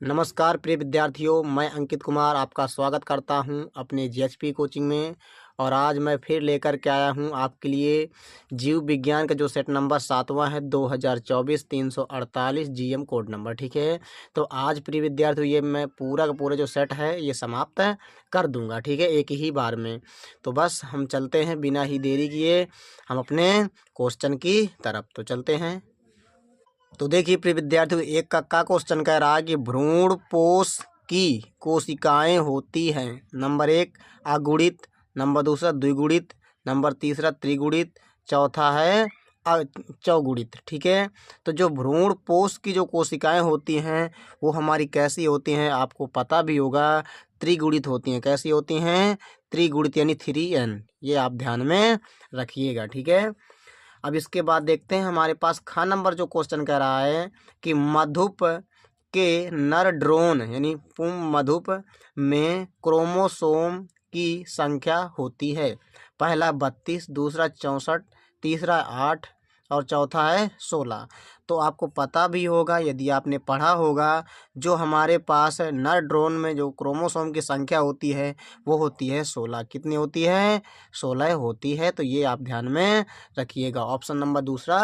नमस्कार प्रिय विद्यार्थियों, मैं अंकित कुमार आपका स्वागत करता हूं अपने जीएचपी कोचिंग में। और आज मैं फिर लेकर के आया हूं आपके लिए जीव विज्ञान का जो सेट नंबर 7वां है 2024 348 जीएम कोड नंबर। ठीक है, तो आज प्रिय विद्यार्थियों ये मैं पूरा का पूरा जो सेट है ये समाप्त कर दूंगा। ठीक है, एक ही बार में। तो बस हम चलते हैं बिना ही देरी किए हम अपने क्वेश्चन की तरफ। तो चलते हैं। तो देखिए प्रिय विद्यार्थियों, एक का क्वेश्चन कह रहा है कि भ्रूण पोष की कोशिकाएं होती हैं। नंबर 1 अगुणित, नंबर दूसरा द्विगुणित, नंबर तीसरा त्रिगुणित, चौथा है चौगुणित। ठीक है, तो जो भ्रूण पोष की जो कोशिकाएं होती हैं वो हमारी कैसी होती हैं आपको पता भी होगा, त्रिगुणित होती हैं। कैसी होती हैं? त्रिगुणित यानी 3n। ये आप ध्यान में रखिएगा। ठीक है, अब इसके बाद देखते हैं हमारे पास ख नंबर जो क्वेश्चन कह रहा है कि मधुप के नर ड्रोन यानी पुम मधुप में क्रोमोसोम की संख्या होती है। पहला 32, दूसरा 64, तीसरा 8 और चौथा है 16। तो आपको पता भी होगा यदि आपने पढ़ा होगा, जो हमारे पास नर ड्रोन में जो क्रोमोसोम की संख्या होती है वो होती है 16। कितनी होती है? 16 होती है। तो ये आप ध्यान में रखिएगा। ऑप्शन नंबर दूसरा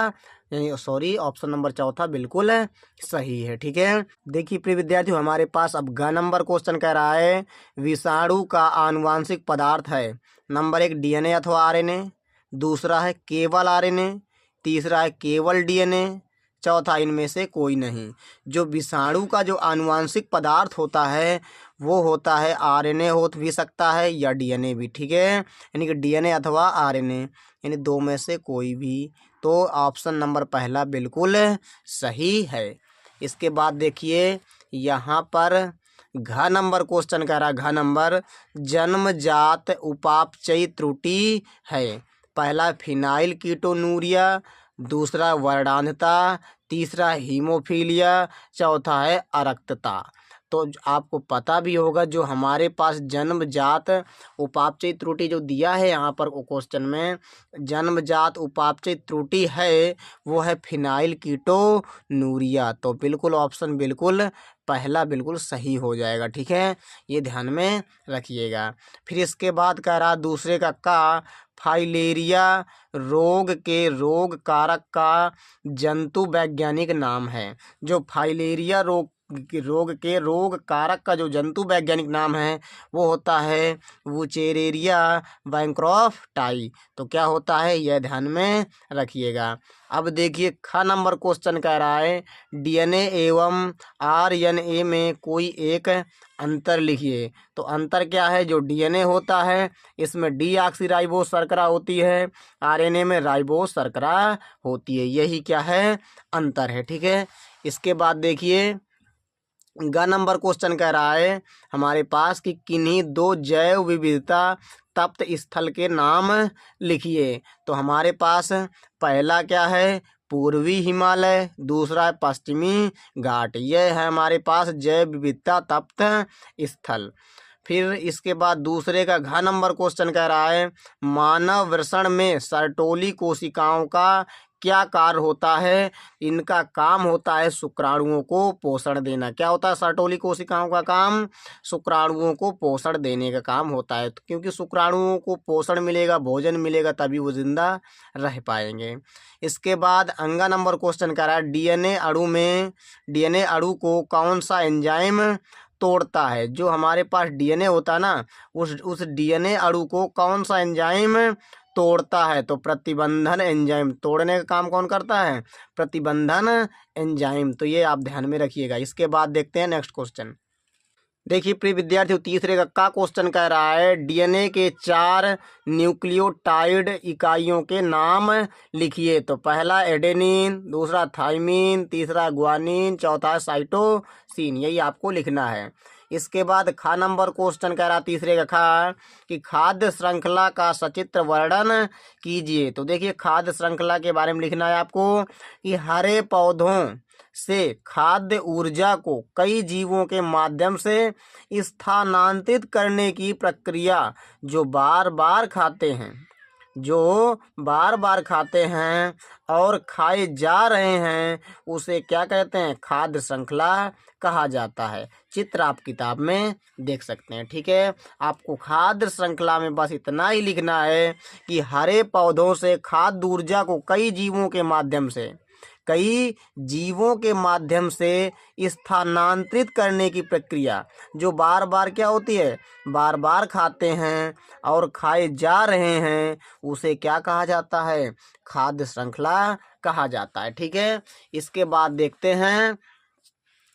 ऑप्शन नंबर चौथा बिल्कुल सही है। ठीक है, देखिए प्रिय विद्यार्थियों, हमारे पास अब ग नंबर क्वेश्चन कह रहा है विषाणु का आनुवांशिक पदार्थ है। नंबर 1 डीएनए अथवा आरएनए, दूसरा है केवल आरएनए, तीसरा है केवल डीएनए, चौथा इनमें से कोई नहीं। जो विषाणु का जो आनुवांशिक पदार्थ होता है वो होता है आरएनए हो भी सकता है या डीएनए भी। ठीक है, यानी कि डीएनए अथवा आरएनए, यानी दो में से कोई भी। तो ऑप्शन नंबर पहला बिल्कुल सही है। इसके बाद देखिए यहाँ पर घ नंबर क्वेश्चन कह रहा है, घ नंबर जन्मजात उपापचयी त्रुटि है। पहला फिनाइल कीटोनूरिया, दूसरा वर्णांधता, तीसरा हीमोफीलिया, चौथा है अरक्तता। तो आपको पता भी होगा जो हमारे पास जन्मजात उपापचयी त्रुटि जो दिया है यहाँ पर क्वेश्चन में, जन्मजात उपापचयी त्रुटि है वो है फिनाइल कीटोनूरिया। तो बिल्कुल ऑप्शन बिल्कुल पहला बिल्कुल सही हो जाएगा। ठीक है, ये ध्यान में रखिएगा। फिर इसके बाद कह रहा दूसरे का फाइलेरिया रोग के रोग कारक का जंतु वैज्ञानिक नाम है। जो फाइलेरिया रोग के रोग कारक का जो जंतु वैज्ञानिक नाम है वो होता है वुचेरेरिया बैंक्रॉफ्टाई। तो क्या होता है यह ध्यान में रखिएगा। अब देखिए ख नंबर क्वेश्चन कह रहा है डीएनए एवं आरएनए में कोई एक अंतर लिखिए। तो अंतर क्या है? जो डीएनए होता है इसमें डीऑक्सीराइबोस शर्करा होती है, आरएनए में राइबोस शर्करा होती है। यही क्या है? अंतर है। ठीक है, इसके बाद देखिए ग नंबर क्वेश्चन कह रहा है हमारे पास कि किन्हीं दो जैव विविधता तप्त स्थल के नाम लिखिए। तो हमारे पास पहला क्या है? पूर्वी हिमालय, दूसरा है पश्चिमी घाट। यह है हमारे पास जैव विविधता तप्त स्थल। फिर इसके बाद दूसरे का घ नंबर क्वेश्चन कह रहा है मानव वृषण में सर्टोली कोशिकाओं का क्या कार्य होता है? इनका काम होता है शुक्राणुओं को पोषण देना। क्या होता है सर्टोली कोशिकाओं का काम? शुक्राणुओं को पोषण देने का काम होता है। क्योंकि शुक्राणुओं को पोषण मिलेगा, भोजन मिलेगा, तभी वो जिंदा रह पाएंगे। इसके बाद अंगा नंबर क्वेश्चन कह रहा है डीएनए अणु को कौन सा एंजाइम तोड़ता है? जो हमारे पास डीएनए होता है ना, उस डीएनए अणु को कौन सा एंजाइम तोड़ता है? तो प्रतिबंधन एंजाइम। तोड़ने का काम कौन करता है? प्रतिबंधन एंजाइम। तो ये आप ध्यान में रखिएगा। इसके बाद देखते हैं नेक्स्ट क्वेश्चन। देखिए प्रिय विद्यार्थियों, तीसरे का क्वेश्चन कह रहा है डीएनए के 4 न्यूक्लियोटाइड इकाइयों के नाम लिखिए। तो पहला एडेनिन, दूसरा थाइमिन, तीसरा ग्वानिन, चौथा साइटोसिन। यही आपको लिखना है। इसके बाद ख नंबर क्वेश्चन कह रहा तीसरे का खा कि खाद्य श्रृंखला का सचित्र वर्णन कीजिए। तो देखिए खाद्य श्रृंखला के बारे में लिखना है आपको कि हरे पौधों से खाद्य ऊर्जा को कई जीवों के माध्यम से स्थानांतरित करने की प्रक्रिया जो बार बार खाते हैं जो बार बार खाते हैं और खाए जा रहे हैं उसे क्या कहते हैं? खाद्य श्रृंखला कहा जाता है। चित्र आप किताब में देख सकते हैं। ठीक है, आपको खाद्य श्रृंखला में बस इतना ही लिखना है कि हरे पौधों से खाद्य ऊर्जा को कई जीवों के माध्यम से स्थानांतरित करने की प्रक्रिया जो बार बार क्या होती है? बार बार खाते हैं और खाए जा रहे हैं उसे क्या कहा जाता है? खाद्य श्रृंखला कहा जाता है। ठीक है, इसके बाद देखते हैं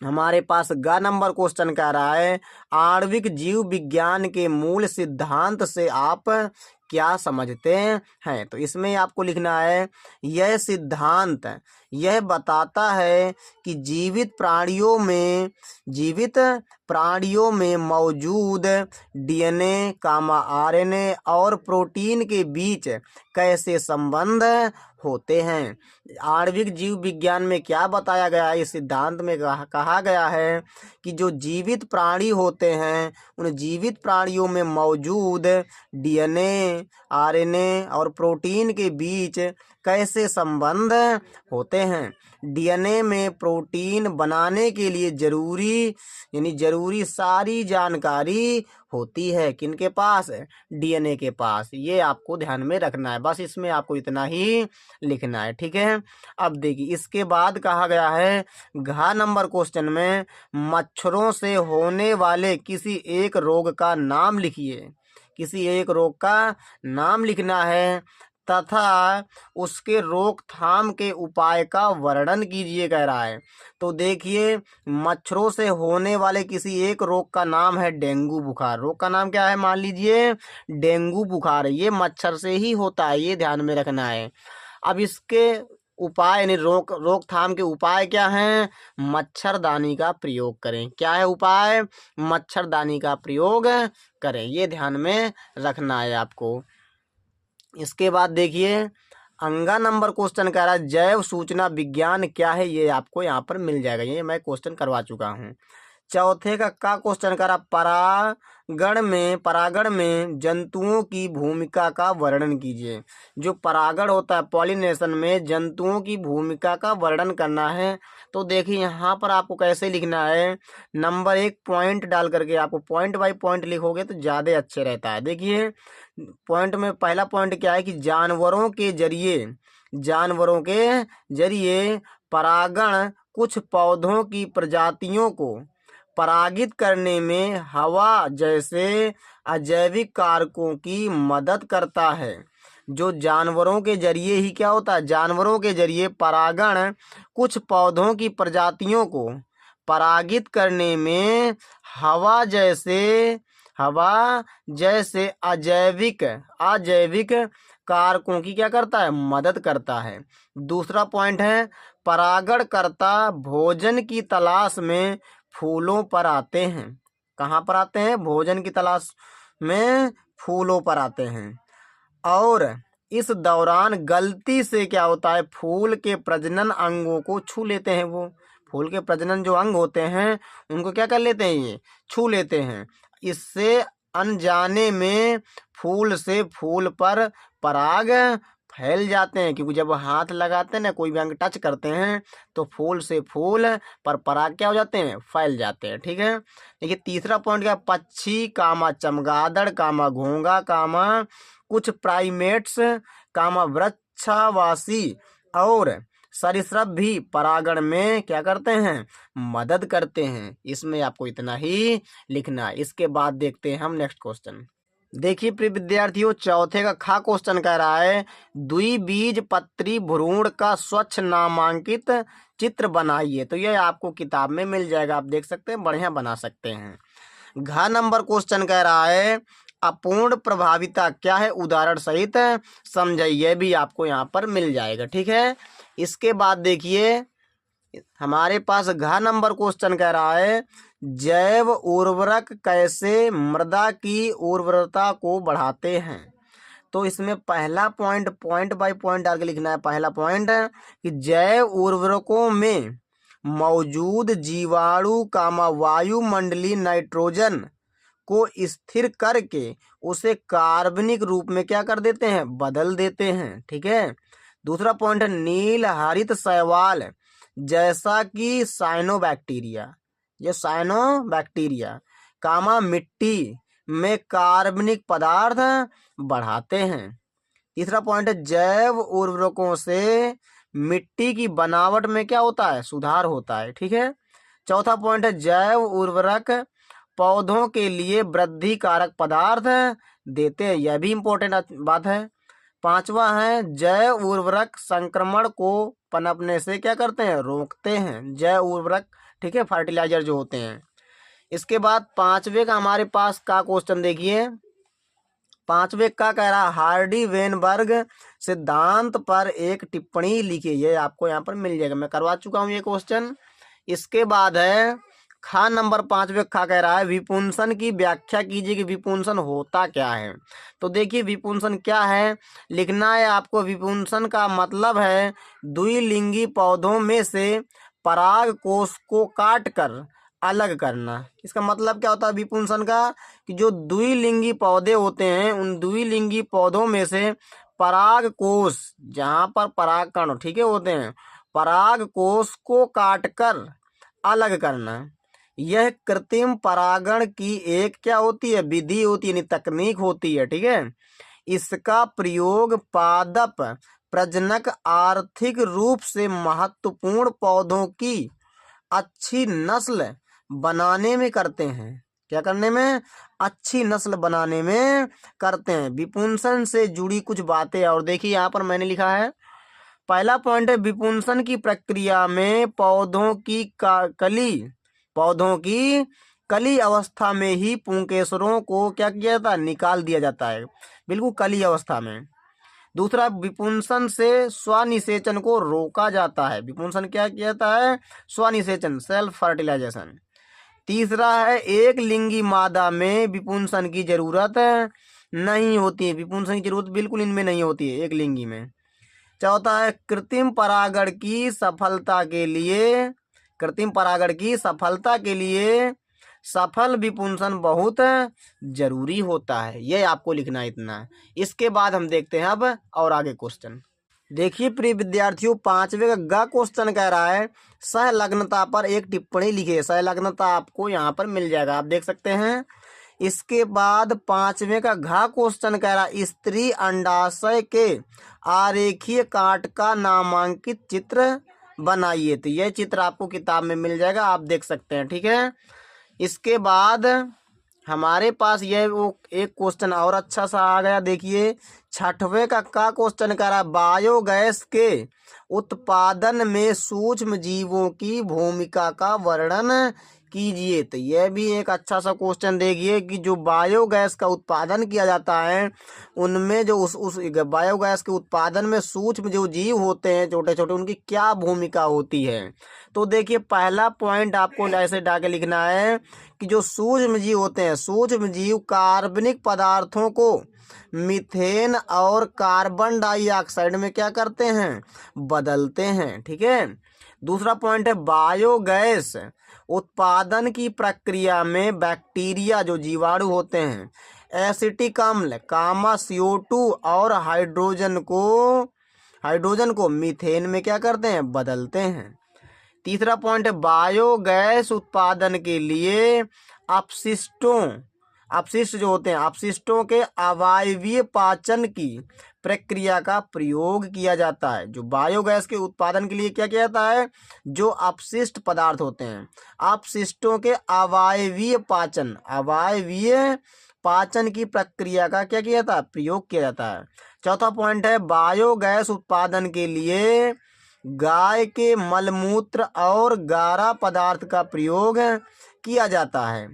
हमारे पास ग नंबर क्वेश्चन कह रहा है आणविक जीव विज्ञान के मूल सिद्धांत से आप क्या समझते हैं? तो इसमें आपको लिखना है यह सिद्धांत यह बताता है कि जीवित प्राणियों में मौजूद डीएनए, आरएनए और प्रोटीन के बीच कैसे संबंध होते हैं। आणविक जीव विज्ञान में क्या बताया गया है? इस सिद्धांत में कहा गया है कि जो जीवित प्राणी होते हैं उन जीवित प्राणियों में मौजूद डीएनए, आरएनए और प्रोटीन के बीच कैसे संबंध होते हैं। डीएनए में प्रोटीन बनाने के लिए जरूरी सारी जानकारी होती है किनके पास? डीएनए के पास। ये आपको ध्यान में रखना है, बस इसमें आपको इतना ही लिखना है। ठीक है, अब देखिए इसके बाद कहा गया है घ नंबर क्वेश्चन में मच्छरों से होने वाले किसी एक रोग का नाम लिखिए। किसी एक रोग का नाम लिखना है तथा उसके रोकथाम के उपाय का वर्णन कीजिए कह रहा है। तो देखिए मच्छरों से होने वाले किसी एक रोग का नाम है डेंगू बुखार। रोग का नाम क्या है? मान लीजिए डेंगू बुखार। ये मच्छर से ही होता है, ये ध्यान में रखना है। अब इसके उपाय यानी रोकथाम के उपाय क्या हैं? मच्छरदानी का प्रयोग करें। क्या है उपाय? मच्छरदानी का प्रयोग करें, ये ध्यान में रखना है आपको। इसके बाद देखिए अंगा नंबर क्वेश्चन कह रहा है जैव सूचना विज्ञान क्या है? ये आपको यहाँ पर मिल जाएगा, ये मैं क्वेश्चन करवा चुका हूँ। चौथे का क्वेश्चन कह रहा परागण में जंतुओं की भूमिका का वर्णन कीजिए। जो परागण होता है पॉलिनेशन में जंतुओं की भूमिका का वर्णन करना है। तो देखिए यहाँ पर आपको कैसे लिखना है, नंबर 1 पॉइंट डाल करके आपको पॉइंट बाय पॉइंट लिखोगे तो ज़्यादा अच्छे रहता है। देखिए पॉइंट में पहला पॉइंट क्या है कि जानवरों के जरिए परागण कुछ पौधों की प्रजातियों को परागित करने में हवा जैसे अजैविक कारकों की मदद करता है। जो जानवरों के जरिए ही क्या होता है? जानवरों के जरिए परागण कुछ पौधों की प्रजातियों को परागित करने में हवा जैसे अजैविक कारकों की क्या करता है? मदद करता है। दूसरा पॉइंट है परागणकर्ता भोजन की तलाश में फूलों पर आते हैं। कहाँ पर आते हैं? भोजन की तलाश में फूलों पर आते हैं और इस दौरान गलती से क्या होता है? फूल के प्रजनन अंगों को छू लेते हैं। वो फूल के प्रजनन जो अंग होते हैं उनको क्या कर लेते हैं? ये छू लेते हैं। इससे अनजाने में फूल से फूल पर पराग फैल जाते हैं, क्योंकि जब हाथ लगाते हैं ना, कोई भी अंग टच करते हैं तो फूल से फूल पर पराग क्या हो जाते हैं? फैल जाते हैं। ठीक है, देखिए तीसरा पॉइंट क्या? पक्षी चमगादड़ घोंगा कुछ प्राइमेट्स वृक्षावासी और सरीसृप भी परागण में क्या करते हैं? मदद करते हैं। इसमें आपको इतना ही लिखना है। इसके बाद देखते हैं हम नेक्स्ट क्वेश्चन। देखिए प्रिय विद्यार्थियों चौथे का खा क्वेश्चन कह रहा है द्विबीजपत्री भ्रूण का स्वच्छ नामांकित चित्र बनाइए। तो यह आपको किताब में मिल जाएगा, आप देख सकते हैं, बढ़िया बना सकते हैं। घ नंबर क्वेश्चन कह रहा है अपूर्ण प्रभाविता क्या है? उदाहरण सहित समझाइए। यह भी आपको यहाँ पर मिल जाएगा। ठीक है, इसके बाद देखिए हमारे पास घ नंबर क्वेश्चन कह रहा है जैव उर्वरक कैसे मृदा की उर्वरता को बढ़ाते हैं। तो इसमें पहला पॉइंट बाय पॉइंट डाल के लिखना है। पहला पॉइंट कि जैव उर्वरकों में मौजूद जीवाणु वायुमंडलीय नाइट्रोजन को स्थिर करके उसे कार्बनिक रूप में क्या कर देते हैं, बदल देते हैं। ठीक है। दूसरा पॉइंट है नील हरित शैवाल जैसा कि साइनोबैक्टीरिया, ये साइनोबैक्टीरिया कामा मिट्टी में कार्बनिक पदार्थ बढ़ाते हैं। तीसरा पॉइंट है जैव उर्वरकों से मिट्टी की बनावट में क्या होता है, सुधार होता है। ठीक है। चौथा पॉइंट है जैव उर्वरक पौधों के लिए वृद्धि कारक पदार्थ देते हैं, यह भी इंपॉर्टेंट बात है। पांचवा है जैव उर्वरक संक्रमण को पनपने से क्या करते हैं, रोकते हैं, जैव उर्वरक। ठीक है, फर्टिलाइजर जो होते हैं। इसके बाद पांचवे का हमारे पास का क्वेश्चन देखिए, पांचवे का कह रहा हार्डी वेनबर्ग सिद्धांत पर एक टिप्पणी लिखिए। ये आपको यहाँ पर मिल जाएगा, मैं करवा चुका हूँ ये क्वेश्चन। इसके बाद है खा नंबर पांचवे खा कह रहा है विपुंसन की व्याख्या कीजिए कि विपुंसन होता क्या है। तो देखिए विपुंसन क्या है, लिखना है आपको। विपुंसन का मतलब है द्विलिंगी पौधों में से पराग कोष को काट कर अलग करना। इसका मतलब क्या होता है विपुंसन का, कि जो द्विलिंगी पौधे होते हैं उन द्विलिंगी पौधों में से पराग कोष, जहाँ पर पराग कण ठीक है होते हैं, पराग कोष को काटकर अलग करना। यह कृत्रिम परागण की एक क्या होती है, विधि होती है, यानी तकनीक होती है। ठीक है। इसका प्रयोग पादप प्रजनक आर्थिक रूप से महत्वपूर्ण पौधों की अच्छी नस्ल बनाने में करते हैं। क्या करने में, अच्छी नस्ल बनाने में करते हैं। विपुंसन से जुड़ी कुछ बातें और देखिए यहाँ पर मैंने लिखा है। पहला पॉइंट है विपुंसन की प्रक्रिया में पौधों की कली अवस्था में ही पुंकेसरों को क्या किया जाता है, निकाल दिया जाता है, बिल्कुल कली अवस्था में। दूसरा विपुंसन से स्वनिषेचन को रोका जाता है। विपुंसन क्या किया जाता है, स्वनिषेचन, सेल्फ फर्टिलाइजेशन। तीसरा है एक लिंगी मादा में विपुंसन की जरूरत नहीं होती है, विपुंसन की जरूरत बिल्कुल इनमें नहीं होती है, एक लिंगी में। चौथा है कृत्रिम परागण की सफलता के लिए सफल विपुंसन बहुत जरूरी होता है। ये आपको लिखना है इतना। इसके बाद हम देखते हैं अब और आगे क्वेश्चन। देखिए प्रिय विद्यार्थियों, पांचवे का ग क्वेश्चन कह रहा है सहलग्नता पर एक टिप्पणी लिखिए। सहलग्नता आपको यहाँ पर मिल जाएगा, आप देख सकते हैं। इसके बाद पांचवे का घ क्वेश्चन कह रहा है स्त्री अंडाशय के आरेखीय काट का नामांकित चित्र बनाइए। तो यह चित्र आपको किताब में मिल जाएगा, आप देख सकते हैं। ठीक है। इसके बाद हमारे पास यह वो एक क्वेश्चन और अच्छा सा आ गया। देखिए छठवें का क्वेश्चन कह रहा है बायोगैस के उत्पादन में सूक्ष्म जीवों की भूमिका का वर्णन कीजिए। तो यह भी एक अच्छा सा क्वेश्चन देखिए कि जो बायोगैस का उत्पादन किया जाता है उनमें जो उस बायोगैस के उत्पादन में सूक्ष्म जो जीव होते हैं छोटे छोटे, उनकी क्या भूमिका होती है। तो देखिए पहला पॉइंट आपको ऐसे डाके लिखना है कि जो सूक्ष्म जीव होते हैं, सूक्ष्म जीव कार्बनिक पदार्थों को मीथेन और कार्बन डाइऑक्साइड में क्या करते हैं, बदलते हैं। ठीक है। दूसरा पॉइंट है बायोगैस उत्पादन की प्रक्रिया में बैक्टीरिया जो जीवाणु होते हैं एसिटिक अम्ल कामा CO2 और हाइड्रोजन को मीथेन में क्या करते हैं, बदलते हैं। तीसरा पॉइंट है बायोगैस उत्पादन के लिए अपशिष्ट जो होते हैं, अपशिष्टों के अवायवीय पाचन की प्रक्रिया का प्रयोग किया जाता है। जो बायोगैस के उत्पादन के लिए क्या किया जाता है, जो अपशिष्ट पदार्थ होते हैं अपशिष्टों के अवायवीय पाचन की प्रक्रिया का क्या किया जाता है, प्रयोग किया जाता है। चौथा पॉइंट है बायोगैस उत्पादन के लिए गाय के मलमूत्र और गारा पदार्थ का प्रयोग किया जाता है।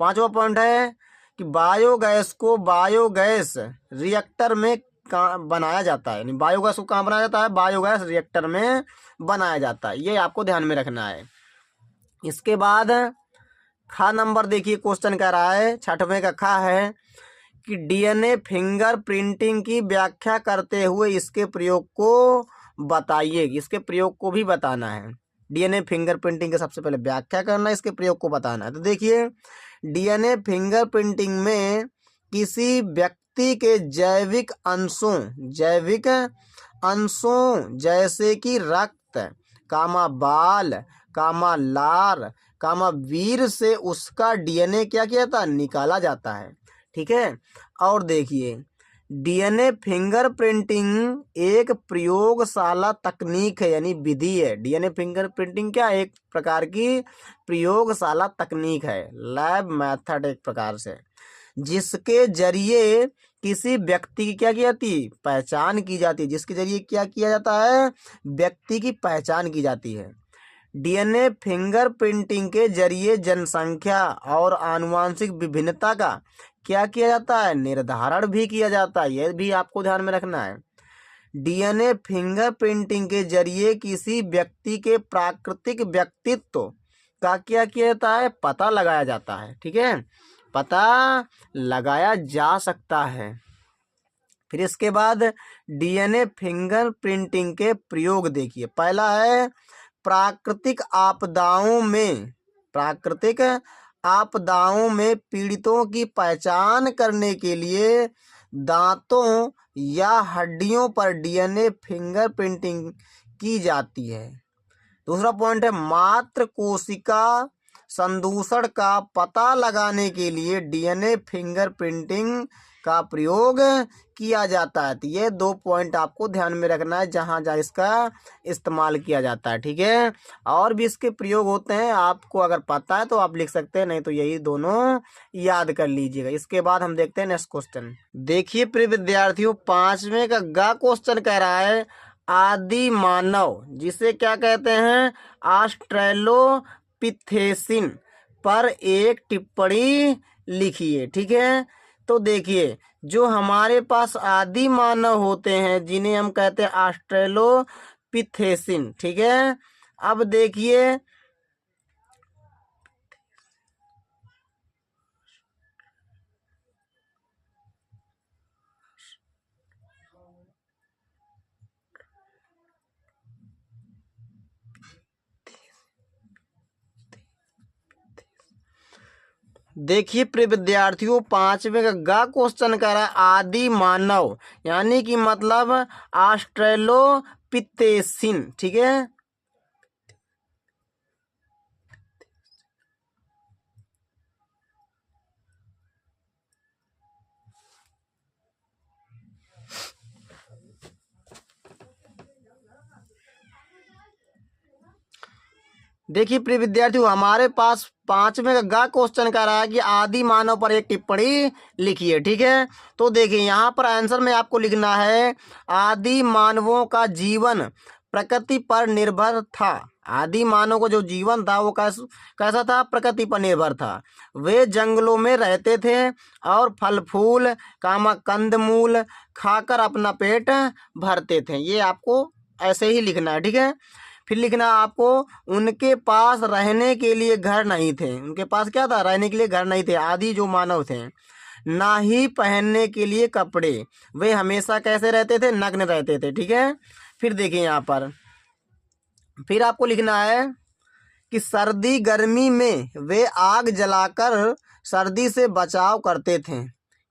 पांचवा पॉइंट है कि बायोगैस को बायोगैस रिएक्टर में बनाया जाता है, यानी बायोगैस को कहाँ बनाया जाता है, बायोगैस रिएक्टर में बनाया जाता है। ये आपको ध्यान में रखना है। इसके बाद खा नंबर देखिए क्वेश्चन कह रहा है, छठवें का खा है कि DNA फिंगर प्रिंटिंग की व्याख्या करते हुए इसके प्रयोग को बताइए। इसके प्रयोग को भी बताना है। DNA फिंगर प्रिंटिंग के सबसे पहले व्याख्या करना, इसके प्रयोग को बताना है। तो देखिए डीएनए फिंगरप्रिंटिंग में किसी व्यक्ति के जैविक अंशों जैसे कि रक्त, बाल, लार, वीर से उसका डीएनए क्या किया जाता है, निकाला जाता है। ठीक है। और देखिए, डीएनए फिंगरप्रिंटिंग एक प्रयोगशाला तकनीक है, यानी विधि है। डीएनए फिंगरप्रिंटिंग क्या, एक प्रकार की प्रयोगशाला तकनीक है, लैब मेथड एक प्रकार से, जिसके जरिए किसी व्यक्ति की क्या की जाती है, पहचान की जाती है। जिसके जरिए क्या किया जाता है, व्यक्ति की पहचान की जाती है। डीएनए फिंगरप्रिंटिंग के जरिए जनसंख्या और आनुवंशिक विभिन्नता का क्या किया जाता है, निर्धारण भी किया जाता है। यह भी आपको ध्यान में रखना है। डीएनए फिंगरप्रिंटिंग के जरिए किसी व्यक्ति के प्राकृतिक व्यक्तित्व का क्या किया जाता है, पता लगाया जाता है। ठीक है, पता लगाया जा सकता है। फिर इसके बाद डीएनए फिंगरप्रिंटिंग के प्रयोग देखिए। पहला है प्राकृतिक आपदाओं में पीड़ितों की पहचान करने के लिए दांतों या हड्डियों पर डीएनए फिंगरप्रिंटिंग की जाती है। दूसरा पॉइंट है मात्र कोशिका संदूषण का पता लगाने के लिए डीएनए फिंगरप्रिंटिंग का प्रयोग किया जाता है। तो ये 2 पॉइंट आपको ध्यान में रखना है जहाँ जहाँ इसका इस्तेमाल किया जाता है। ठीक है, और भी इसके प्रयोग होते हैं, आपको अगर पता है तो आप लिख सकते हैं, नहीं तो यही दोनों याद कर लीजिएगा। इसके बाद हम देखते हैं नेक्स्ट क्वेश्चन। देखिए प्रिय विद्यार्थियों, 5वें का ग क्वेश्चन कह रहा है आदि मानव, जिसे क्या कहते हैं, ऑस्ट्रेलोपिथेसिन पर एक टिप्पणी लिखिए। ठीक है, तो देखिए, जो हमारे पास आदि मानव होते हैं जिन्हें हम कहते हैं ऑस्ट्रेलोपिथेसिन। ठीक है, अब देखिए, प्रिय विद्यार्थियों, 5वें का ग क्वेश्चन कह रहा है आदि मानव, यानी कि मतलब ऑस्ट्रेलोपिथेसिन। ठीक है, देखिए प्रिय विद्यार्थियों, हमारे पास 5वें का ग क्वेश्चन कह रहा है कि आदि मानव पर एक टिप्पणी लिखिए। ठीक है, तो देखिए यहाँ पर आंसर में आपको लिखना है आदि मानवों का जीवन प्रकृति पर निर्भर था। आदि मानव को जो जीवन था वो कैसा था, प्रकृति पर निर्भर था। वे जंगलों में रहते थे और फल फूल कंदमूल खाकर अपना पेट भरते थे। ये आपको ऐसे ही लिखना है। ठीक है, फिर लिखना आपको उनके पास रहने के लिए घर नहीं थे। उनके पास क्या था, रहने के लिए घर नहीं थे। आदि जो मानव थे, ना ही पहनने के लिए कपड़े, वे हमेशा कैसे रहते थे, नग्न रहते थे। ठीक है, फिर देखिए यहाँ पर फिर आपको लिखना है कि सर्दी गर्मी में वे आग जलाकर सर्दी से बचाव करते थे।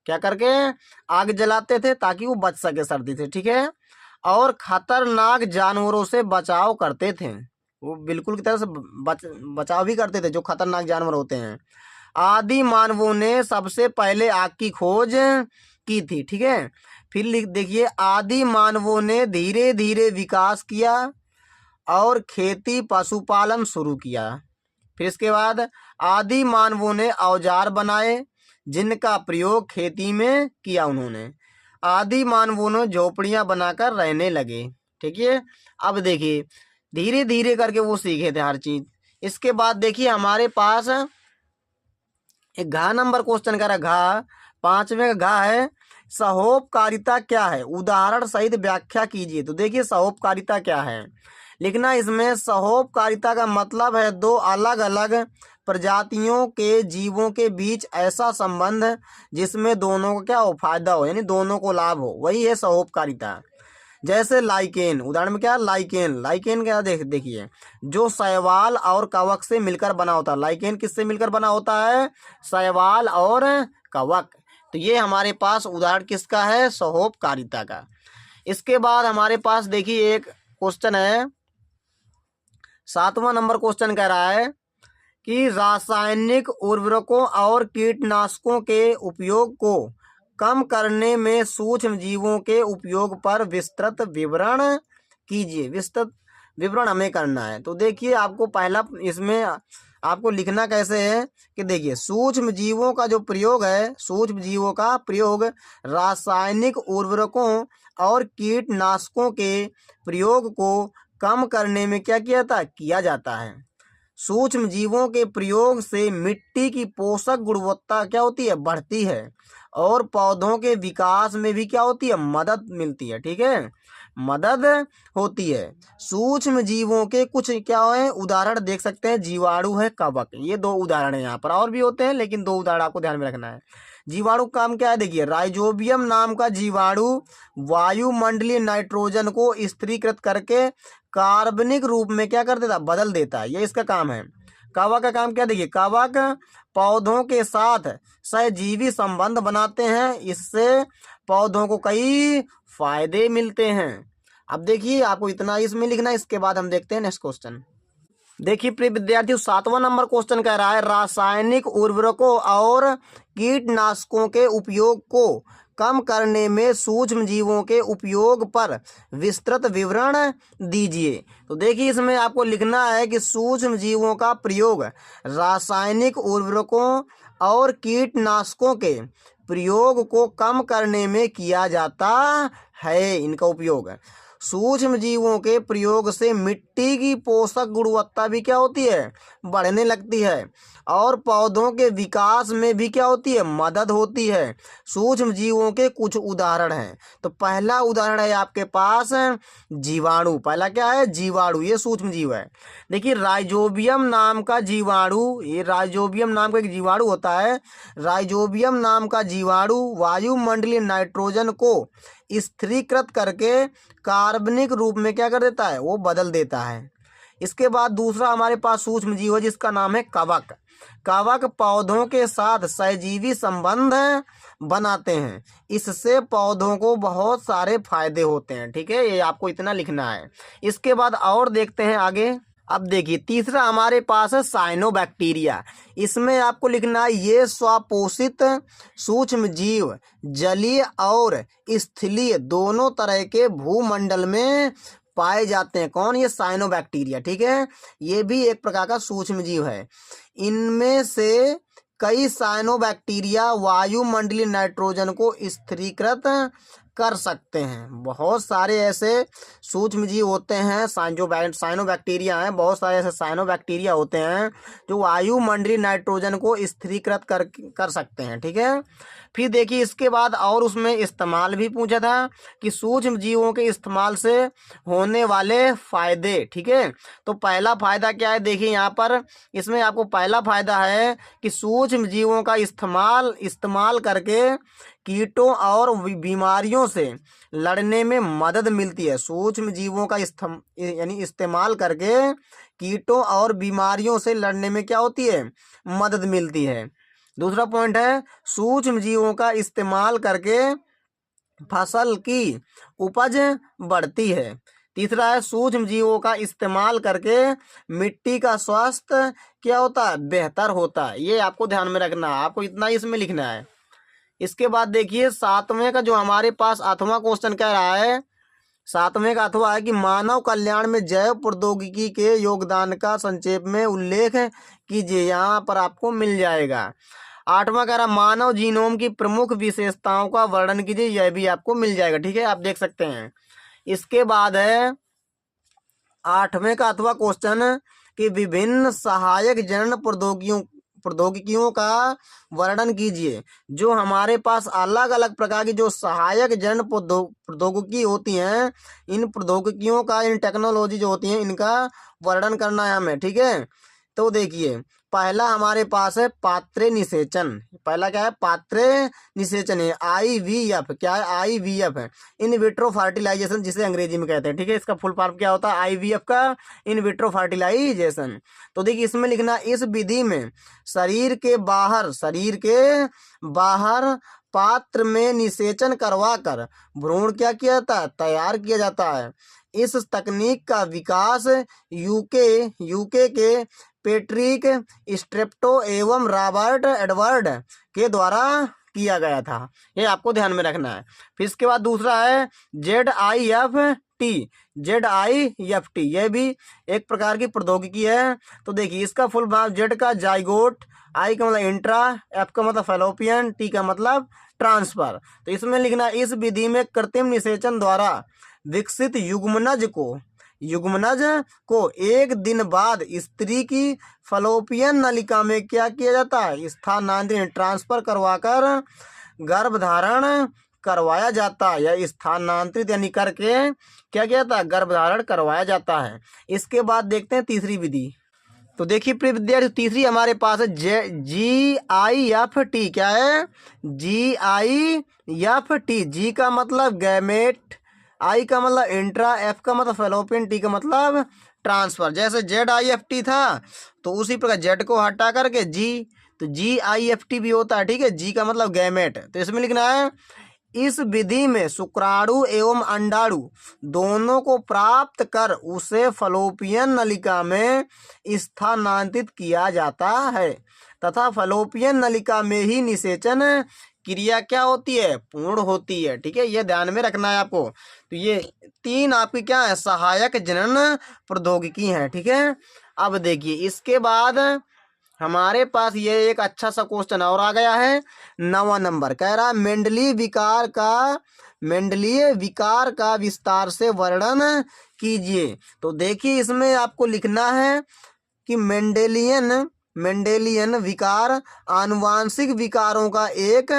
क्या करके, आग जलाते थे ताकि वो बच सके सर्दी से। ठीक है, और खतरनाक जानवरों से बचाव करते थे। वो बिल्कुल की तरह से बचाव भी करते थे जो खतरनाक जानवर होते हैं। आदि मानवों ने सबसे पहले आग की खोज की थी। ठीक है, फिर लिख देखिए, आदि मानवों ने धीरे धीरे विकास किया और खेती पशुपालन शुरू किया। फिर इसके बाद आदि मानवों ने औजार बनाए जिनका प्रयोग खेती में किया उन्होंने। आदि मानवों ने झोपड़ियां बनाकर रहने लगे। ठीक है, अब देखिए धीरे धीरे करके वो सीखे थे हर चीज। इसके बाद देखिए हमारे पास एक घा नंबर क्वेश्चन का घा, 5वें का घा है सहोपकारिता क्या है, उदाहरण सहित व्याख्या कीजिए। तो देखिए सहोपकारिता क्या है, लिखना इसमें सहोपकारिता का मतलब है दो अलग अलग प्रजातियों के जीवों के बीच ऐसा संबंध जिसमें दोनों को क्या हो, फायदा हो, यानी दोनों को लाभ हो, वही है सहोपकारिता। जैसे लाइकेन, उदाहरण में क्या, लाइकेन। लाइकेन क्या देखिए, जो शैवाल और कवक से मिलकर बना होता है। लाइकेन किससे मिलकर बना होता है, शैवाल और कवक। तो ये हमारे पास उदाहरण किसका है, सहोपकारिता का। इसके बाद हमारे पास देखिए एक क्वेश्चन है, 7वां नंबर क्वेश्चन कह रहा है कि रासायनिक उर्वरकों और कीटनाशकों के उपयोग को कम करने में सूक्ष्म जीवों के उपयोग पर विस्तृत विवरण कीजिए। विस्तृत विवरण हमें करना है। तो देखिए आपको पहला इसमें आपको लिखना कैसे है कि देखिए सूक्ष्म जीवों का जो प्रयोग है, सूक्ष्म जीवों का प्रयोग रासायनिक उर्वरकों और कीटनाशकों के प्रयोग को कम करने में क्या किया जाता है। सूक्ष्म जीवों के प्रयोग से मिट्टी की पोषक गुणवत्ता क्या होती है, बढ़ती है, और पौधों के विकास में भी क्या होती है, मदद मिलती है। ठीक है, मदद होती है। सूक्ष्म जीवों के कुछ क्या है उदाहरण देख सकते हैं, जीवाणु है, कवक। ये 2 उदाहरण है, यहाँ पर और भी होते हैं लेकिन 2 उदाहरण आपको ध्यान में रखना है। जीवाणु का काम क्या है, देखिए राइजोबियम नाम का जीवाणु वायुमंडलीय नाइट्रोजन को स्थिरीकृत करके कार्बनिक रूप में क्या कर देता, बदल देता है। ये इसका काम है। कवक का काम क्या, देखिए कवक पौधों के साथ सहजीवी संबंध बनाते हैं, इससे पौधों को कई फायदे मिलते हैं। अब देखिए आपको इतना इसमें लिखना है। इसके बाद हम देखते हैं नेक्स्ट क्वेश्चन। देखिए प्रिय विद्यार्थियों, 7वां नंबर क्वेश्चन कह रहा है रासायनिक उर्वरकों और कीटनाशकों के उपयोग को कम करने में सूक्ष्म जीवों के उपयोग पर विस्तृत विवरण दीजिए। तो देखिए इसमें आपको लिखना है कि सूक्ष्म जीवों का प्रयोग रासायनिक उर्वरकों और कीटनाशकों के प्रयोग को कम करने में किया जाता है। इनका उपयोग सूक्ष्म जीवों के प्रयोग से मिट्टी की पोषक गुणवत्ता भी क्या होती है, बढ़ने लगती है, और पौधों के विकास में भी क्या होती है, मदद होती है। सूक्ष्म जीवों के कुछ उदाहरण हैं। तो पहला उदाहरण है आपके पास जीवाणु। पहला क्या है, जीवाणु। ये सूक्ष्म जीव है। देखिए राइजोबियम नाम का जीवाणु, ये राइजोबियम नाम का एक जीवाणु होता है। राइजोबियम नाम का जीवाणु वायुमंडलीय नाइट्रोजन को स्थिरीकृत करके कार्बनिक रूप में क्या कर देता है, वो बदल देता है। इसके बाद दूसरा हमारे पास सूक्ष्म जीव है जिसका नाम है कवक। कवक पौधों के साथ सहजीवी संबंध बनाते हैं, इससे पौधों को बहुत सारे फायदे होते हैं। ठीक है, ये आपको इतना लिखना है। इसके बाद और देखते हैं आगे। अब देखिए तीसरा हमारे पास है साइनोबैक्टीरिया। इसमें आपको लिखना है ये स्वपोषित सूक्ष्म जीव जलीय और स्थलीय दोनों तरह के भूमंडल में पाए जाते हैं। कौन, ये साइनोबैक्टीरिया। ठीक है, ये भी एक प्रकार का सूक्ष्म जीव है। इनमें से कई साइनोबैक्टीरिया वायुमंडलीय नाइट्रोजन को स्थिरीकृत कर सकते हैं। बहुत सारे ऐसे सूक्ष्म जीव होते हैं, साइनोबैक्टीरिया हैं, बहुत सारे ऐसे साइनोबैक्टीरिया होते हैं जो वायुमंडलीय नाइट्रोजन को स्थिरीकृत कर सकते हैं। ठीक है, फिर देखिए इसके बाद और उसमें इस्तेमाल भी पूछा था कि सूक्ष्म जीवों के इस्तेमाल से होने वाले फायदे। ठीक है, तो पहला फायदा क्या है, देखिए यहाँ पर इसमें आपको पहला फायदा है कि सूक्ष्म जीवों का इस्तेमाल करके कीटों और बीमारियों से लड़ने में मदद मिलती है। सूक्ष्म जीवों का इस्तेमाल करके कीटों और बीमारियों से लड़ने में क्या होती है, मदद मिलती है। दूसरा पॉइंट है सूक्ष्म जीवों का इस्तेमाल करके फसल की उपज बढ़ती है। तीसरा है सूक्ष्म जीवों का इस्तेमाल करके मिट्टी का स्वास्थ्य क्या होता है, बेहतर होता है। ये आपको ध्यान में रखना है, आपको इतना ही इसमें लिखना है। इसके बाद देखिए 7वें का जो हमारे पास 8वां क्वेश्चन कह रहा है, 7वें का अथवा है कि मानव कल्याण में जैव प्रौद्योगिकी के योगदान का संक्षेप में उल्लेख कीजिए। यहाँ पर आपको मिल जाएगा। 8वां कह रहा मानव जीनोम की प्रमुख विशेषताओं का वर्णन कीजिए, यह भी आपको मिल जाएगा। ठीक है, आप देख सकते हैं। इसके बाद है 8वें का अथवा क्वेश्चन कि विभिन्न सहायक जनन प्रौद्योगिकियों का वर्णन कीजिए। जो हमारे पास अलग अलग प्रकार की जो सहायक जनन प्रौद्योगिकी होती हैं, इन प्रौद्योगिकियों का, इन टेक्नोलॉजी जो होती हैं, इनका वर्णन करना है हमें। ठीक है, तो देखिए पहला हमारे पास है पात्रे निषेचन। पहला क्या है? पात्रे निषेचन है, IVF। क्या है? IVF है, इन विट्रो फर्टिलाइजेशन, जिसे अंग्रेजी में कहते हैं। ठीक है, इसका फुल फॉर्म क्या होता है? IVF का इन विट्रो फर्टिलाइजेशन। तो देखिए इसमें लिखना, इस विधि में शरीर के बाहर पात्र में निषेचन करवाकर भ्रूण क्या किया जाता है? तैयार किया जाता है। इस तकनीक का विकास यूके के पेट्रिक स्ट्रेप्टो एवं रॉबर्ट एडवर्ड के द्वारा किया गया था। ये आपको ध्यान में रखना है। फिर इसके बाद दूसरा है ZIFT। यह भी एक प्रकार की प्रौद्योगिकी है। तो देखिए इसका फुल फॉर्म, जेड का जाइगोट, आई का मतलब इंट्रा, एफ का मतलब फैलोपियन, टी का मतलब ट्रांसफर। तो इसमें लिखना, इस विधि में कृत्रिम निषेचन द्वारा विकसित युग्मनज को एक दिन बाद स्त्री की फलोपियन नलिका में क्या किया जाता है? स्थानांतरित, ट्रांसफर करवाकर गर्भधारण करवाया जाता है, या स्थानांतरित यानी करके क्या किया जाता है? गर्भधारण करवाया जाता है। इसके बाद देखते हैं तीसरी विधि। तो देखिए प्रिय विद्यार्थी, तीसरी हमारे पास है GIFT। क्या है? GIFT। जी का मतलब गैमेट, आई का मतलब इंट्रा, एफ का मतलब फैलोपियन, टी का मतलब ट्रांसफर। जैसे ZIFT था तो उसी प्रकार जेड को हटा करके जी, तो GIFT भी होता है। ठीक है, जी का मतलब गैमेट। तो इसमें लिखना है, इस विधि में शुक्राणु एवं अंडाणु दोनों को प्राप्त कर उसे फलोपियन नलिका में स्थानांतरित किया जाता है तथा फलोपियन नलिका में ही निषेचन क्रिया क्या होती है? पूर्ण होती है। ठीक है, ये ध्यान में रखना है आपको। तो ये तीन आपकी क्या है? सहायक जनन प्रौद्योगिकी है। ठीक है, अब देखिए इसके बाद हमारे पास ये एक अच्छा सा क्वेश्चन और आ गया है, 9वां नंबर। कह रहा है मेंडलीय विकार का विस्तार से वर्णन कीजिए। तो देखिए इसमें आपको लिखना है कि मेंडेलियन विकार आनुवांशिक विकारों का एक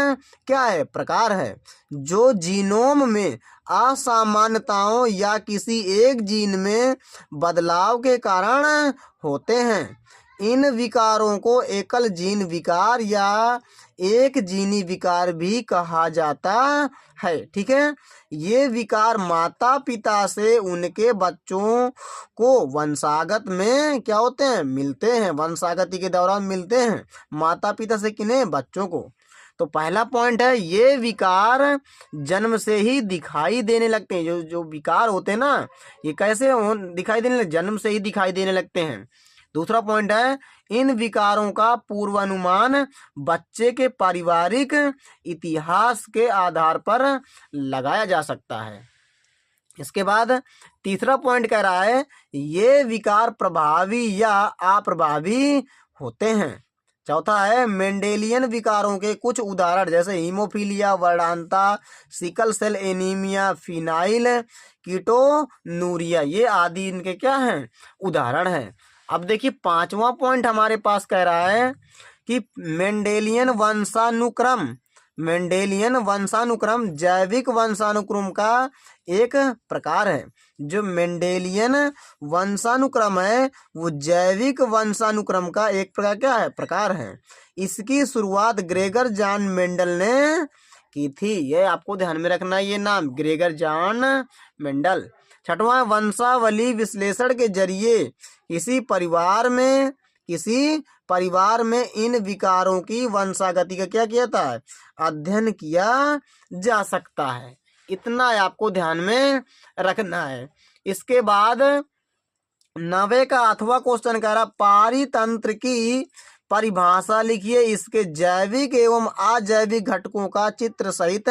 क्या है? प्रकार है, जो जीनोम में असामान्यताओं या किसी एक जीन में बदलाव के कारण होते हैं। इन विकारों को एकल जीन विकार या एक जीनी विकार भी कहा जाता है। ठीक है, ये विकार माता पिता से उनके बच्चों को वंशागत में क्या होते हैं? मिलते हैं, वंशागति के दौरान मिलते हैं माता पिता से किन्हें? बच्चों को। तो पहला पॉइंट है, ये विकार जन्म से ही दिखाई देने लगते हैं। जो विकार होते हैं ना, ये कैसे दिखाई देने लगते? जन्म से ही दिखाई देने लगते हैं। दूसरा पॉइंट है, इन विकारों का पूर्वानुमान बच्चे के पारिवारिक इतिहास के आधार पर लगाया जा सकता है। इसके बाद तीसरा पॉइंट कह रहा है, ये विकार प्रभावी या अप्रभावी होते हैं। चौथा है, मेंडेलियन विकारों के कुछ उदाहरण जैसे हीमोफीलिया, वर्णांता, sickle cell anaemia, phenylketonuria, ये आदि इनके क्या हैं? उदाहरण हैं। अब देखिए 5वां पॉइंट हमारे पास कह रहा है कि मेंडेलियन वंशानुक्रम जैविक वंशानुक्रम का एक प्रकार है। जो मेंडेलियन वंशानुक्रम है वो जैविक वंशानुक्रम का एक प्रकार क्या है? प्रकार है। इसकी शुरुआत ग्रेगर जॉन मेंडल ने की थी। ये आपको ध्यान में रखना है, ये नाम ग्रेगर जॉन मेंडल। छठवां, वंशावली विश्लेषण के जरिए किसी परिवार में इन विकारों की वंशागति का क्या किया था? अध्ययन किया जा सकता है। इतना आपको ध्यान में रखना है। इसके बाद 9वें का 8वां क्वेश्चन कह रहा, पारितंत्र की परिभाषा लिखिए, इसके जैविक एवं अजैविक घटकों का चित्र सहित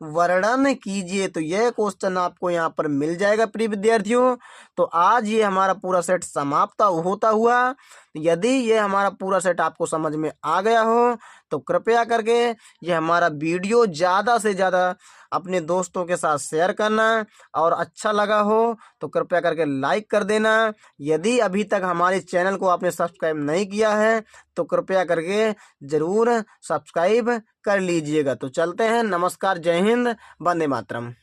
वर्णन कीजिए। तो यह क्वेश्चन आपको यहाँ पर मिल जाएगा प्रिय विद्यार्थियों। तो आज ये हमारा पूरा सेट समाप्त होता हुआ। यदि ये हमारा पूरा सेट आपको समझ में आ गया हो तो कृपया करके ये हमारा वीडियो ज़्यादा से ज़्यादा अपने दोस्तों के साथ शेयर करना, और अच्छा लगा हो तो कृपया करके लाइक कर देना। यदि अभी तक हमारे चैनल को आपने सब्सक्राइब नहीं किया है तो कृपया करके ज़रूर सब्सक्राइब कर लीजिएगा। तो चलते हैं, नमस्कार, जय हिंद, वंदे मातरम।